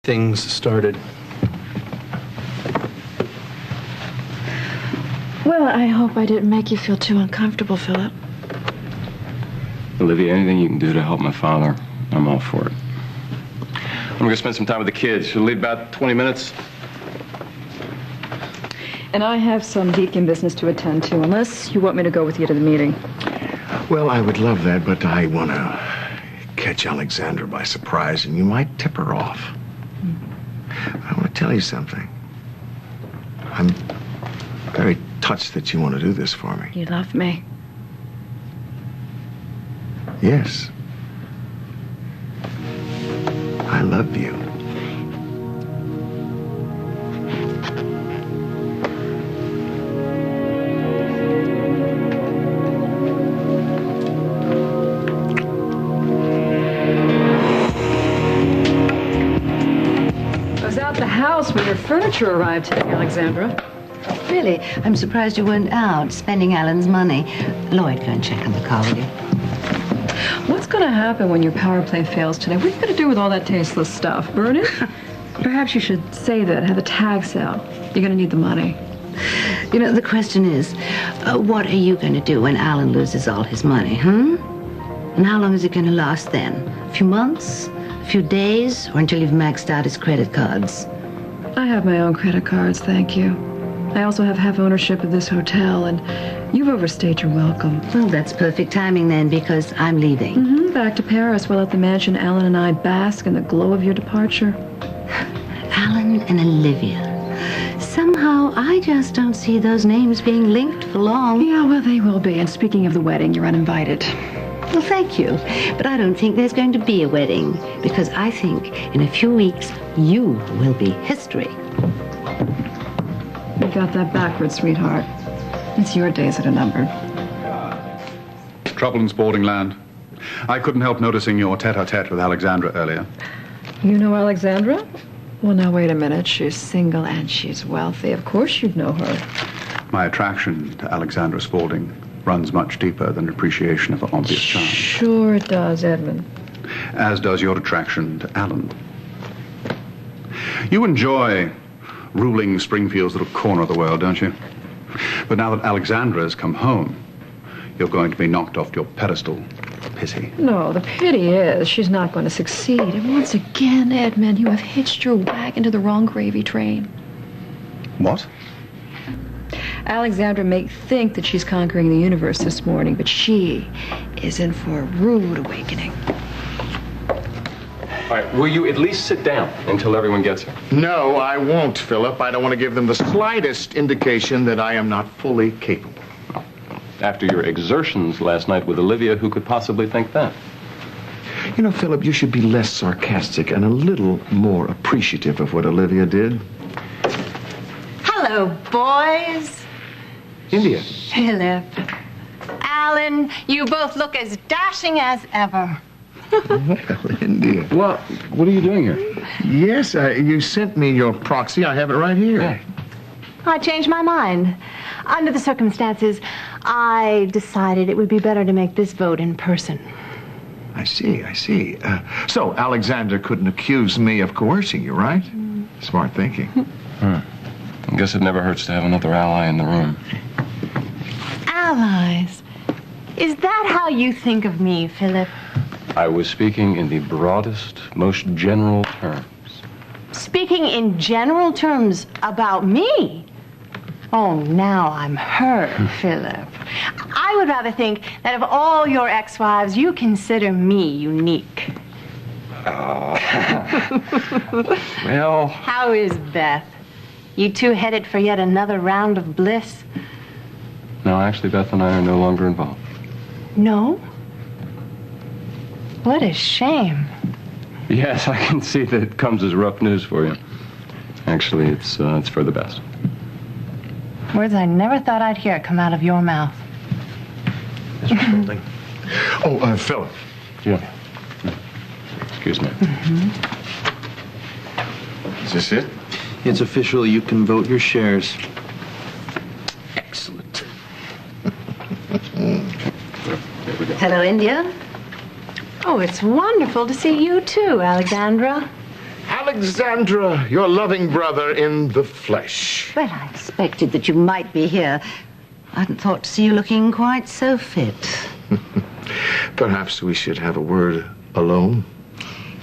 things started. Well, I hope I didn't make you feel too uncomfortable, Philip. Olivia, anything you can do to help my father, I'm all for it. I'm going to spend some time with the kids. She'll leave about 20 minutes. And I have some deacon business to attend to, unless you want me to go with you to the meeting. Well, I would love that, but I want to catch Alexandra by surprise, and you might tip her off. I want to tell you something. I'm very touched that you want to do this for me. You love me. Yes. I love you. I was out the house when your furniture arrived today, Alexandra. Really? I'm surprised you weren't out spending Alan's money. Lloyd, go and check on the car, will you? What's going to happen when your power play fails today? What are you going to do with all that tasteless stuff? Burn it? Perhaps you should save it, have a tag sale. You're going to need the money. You know, the question is, what are you going to do when Alan loses all his money, And how long is it going to last then? A few months? A few days? Or until you've maxed out his credit cards? I have my own credit cards, thank you. I also have half ownership of this hotel, and you've overstayed your welcome. Well, that's perfect timing then, because I'm leaving. Back to Paris. While at the mansion, Alan and I bask in the glow of your departure. Alan and Olivia. Somehow, I just don't see those names being linked for long. Yeah, well, they will be. And speaking of the wedding, you're uninvited. Well, thank you. But I don't think there's going to be a wedding, because I think in a few weeks, you will be history. You got that backwards, sweetheart. It's your days that are numbered. Trouble in Spaulding-Land. I couldn't help noticing your tete-a-tete with Alexandra earlier. You know Alexandra? Well, now, wait a minute. She's single and she's wealthy. Of course you'd know her. My attraction to Alexandra Spaulding runs much deeper than appreciation of her obvious charm. Sure it does, Edmund. As does your attraction to Alan. You enjoy ruling Springfield's little corner of the world, don't you? But now that Alexandra has come home, you're going to be knocked off your pedestal. Pity. No, the pity is she's not going to succeed. And once again, Edmund, you have hitched your wagon to the wrong gravy train. What? Alexandra may think that she's conquering the universe this morning, but she is in for a rude awakening. All right, will you at least sit down until everyone gets here? No, I won't, Philip. I don't want to give them the slightest indication that I am not fully capable. After your exertions last night with Olivia, who could possibly think that? You know, Philip, you should be less sarcastic and a little more appreciative of what Olivia did. Hello, boys. India. Philip. Alan, you both look as dashing as ever. Well, India. Well, what are you doing here? Yes, you sent me your proxy. I have it right here. Yeah. I changed my mind. Under the circumstances, I decided it would be better to make this vote in person. I see. So Alexandra couldn't accuse me of coercing you, right? Smart thinking. I guess it never hurts to have another ally in the room. Allies? Is that how you think of me, Philip? I was speaking in the broadest, most general terms. Speaking in general terms about me? Oh, now I'm hurt, Philip. I would rather think that of all your ex-wives, you consider me unique. Well... How is Beth? You two headed for yet another round of bliss? No, actually, Beth and I are no longer involved. No? What a shame. Yes, I can see that it comes as rough news for you. Actually, it's for the best. Words I never thought I'd hear come out of your mouth. Mr. Spaulding. Oh, Philip. Yeah. Excuse me. Is this it? It's official. You can vote your shares. Excellent. There we go. Hello, India. Oh, it's wonderful to see you too, Alexandra. Alexandra! Alexandra, your loving brother in the flesh. Well, I expected that you might be here. I hadn't thought to see you looking quite so fit. Perhaps we should have a word alone.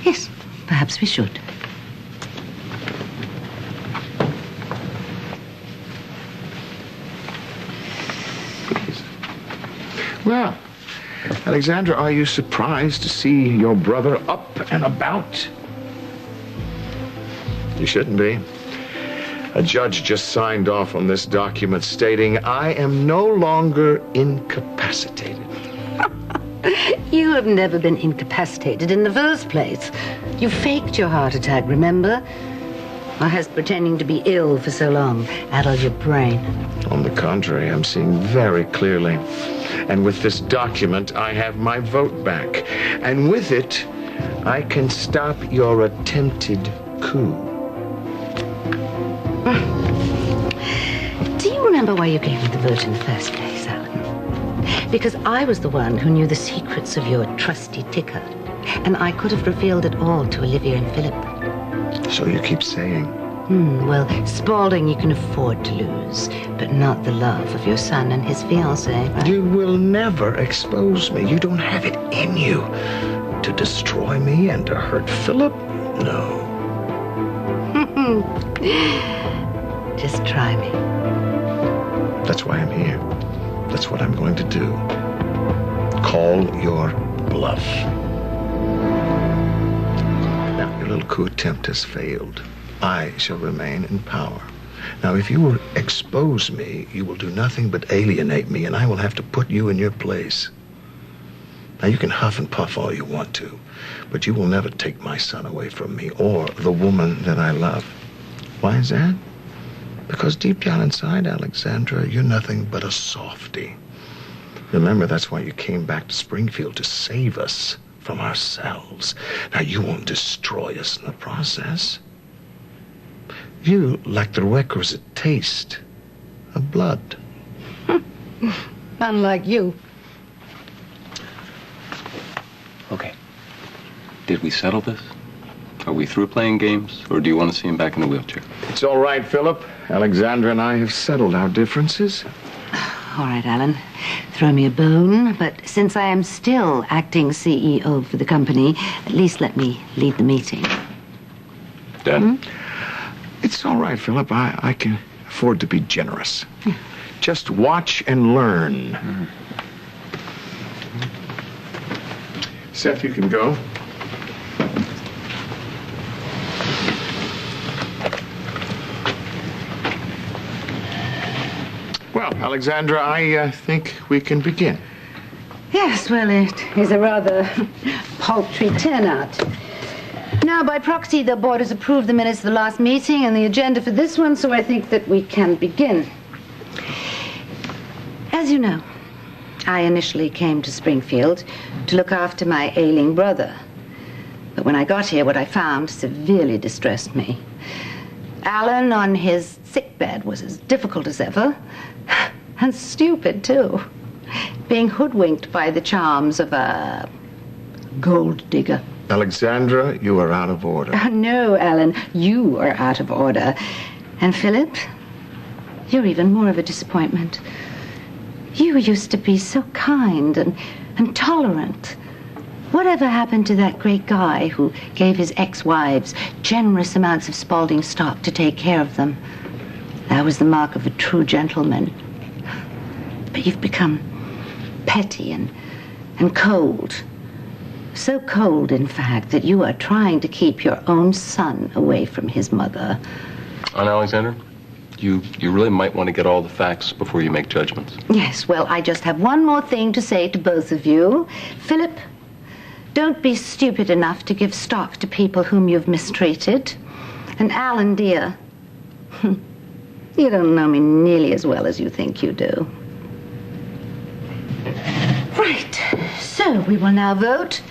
Yes, perhaps we should. Well, Alexandra, are you surprised to see your brother up and about? You shouldn't be. A judge just signed off on this document stating I am no longer incapacitated. You have never been incapacitated in the first place. You faked your heart attack, remember? Or has pretending to be ill for so long addled your brain? On the contrary, I'm seeing very clearly. And with this document, I have my vote back. And with it, I can stop your attempted coup. Do you remember why you gave me the vote in the first place, Alan? Because I was the one who knew the secrets of your trusty ticker. And I could have revealed it all to Olivia and Philip. So you keep saying. Well, Spaulding you can afford to lose, but not the love of your son and his fiancée, right? You will never expose me. You don't have it in you to destroy me and to hurt Philip. No. Just try me. That's why I'm here. That's what I'm going to do. Call your bluff. Now, your little coup attempt has failed. I shall remain in power. Now, if you will expose me, you will do nothing but alienate me, and I will have to put you in your place. Now, you can huff and puff all you want to, but you will never take my son away from me or the woman that I love. Why is that? Because deep down inside, Alexandra, you're nothing but a softy. Remember, that's why you came back to Springfield, to save us from ourselves. Now, you won't destroy us in the process. You lack the requisite taste of blood. Unlike you. Okay. Did we settle this? Are we through playing games, or do you want to see him back in the wheelchair? It's all right, Philip. Alexandra and I have settled our differences. All right, Alan. Throw me a bone, but since I am still acting CEO for the company, at least let me lead the meeting. Dad? It's all right, Philip. I can afford to be generous. Just watch and learn. Seth, you can go. Well, Alexandra, I think we can begin. Yes, well, it is a rather paltry turnout. Now, by proxy, the board has approved the minutes of the last meeting and the agenda for this one, so I think that we can begin. As you know, I initially came to Springfield to look after my ailing brother. But when I got here, what I found severely distressed me. Alan on his sickbed was as difficult as ever, and stupid, too, being hoodwinked by the charms of a gold digger. Alexandra, you are out of order. No, Alan, you are out of order. And Philip, you're even more of a disappointment. You used to be so kind and tolerant. Whatever happened to that great guy who gave his ex-wives generous amounts of Spaulding stock to take care of them? That was the mark of a true gentleman. But you've become petty and cold. So cold, in fact, that you are trying to keep your own son away from his mother. Aunt Alexandra, you really might want to get all the facts before you make judgments. Yes, well, I just have one more thing to say to both of you. Philip, don't be stupid enough to give stock to people whom you've mistreated. And Alan, dear, you don't know me nearly as well as you think you do. Right, so we will now vote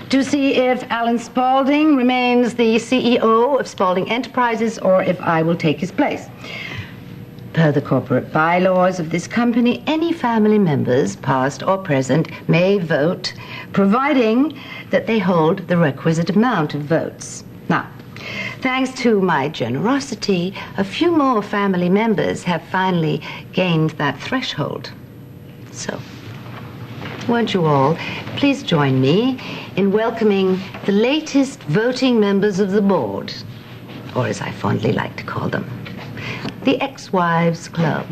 to see if Alan Spaulding remains the CEO of Spaulding Enterprises or if I will take his place. Per the corporate bylaws of this company, any family members, past or present, may vote, providing that they hold the requisite amount of votes. Now, Thanks to my generosity, a few more family members have finally gained that threshold. So, won't you all please join me in welcoming the latest voting members of the board, or as I fondly like to call them, the Ex-Wives Club.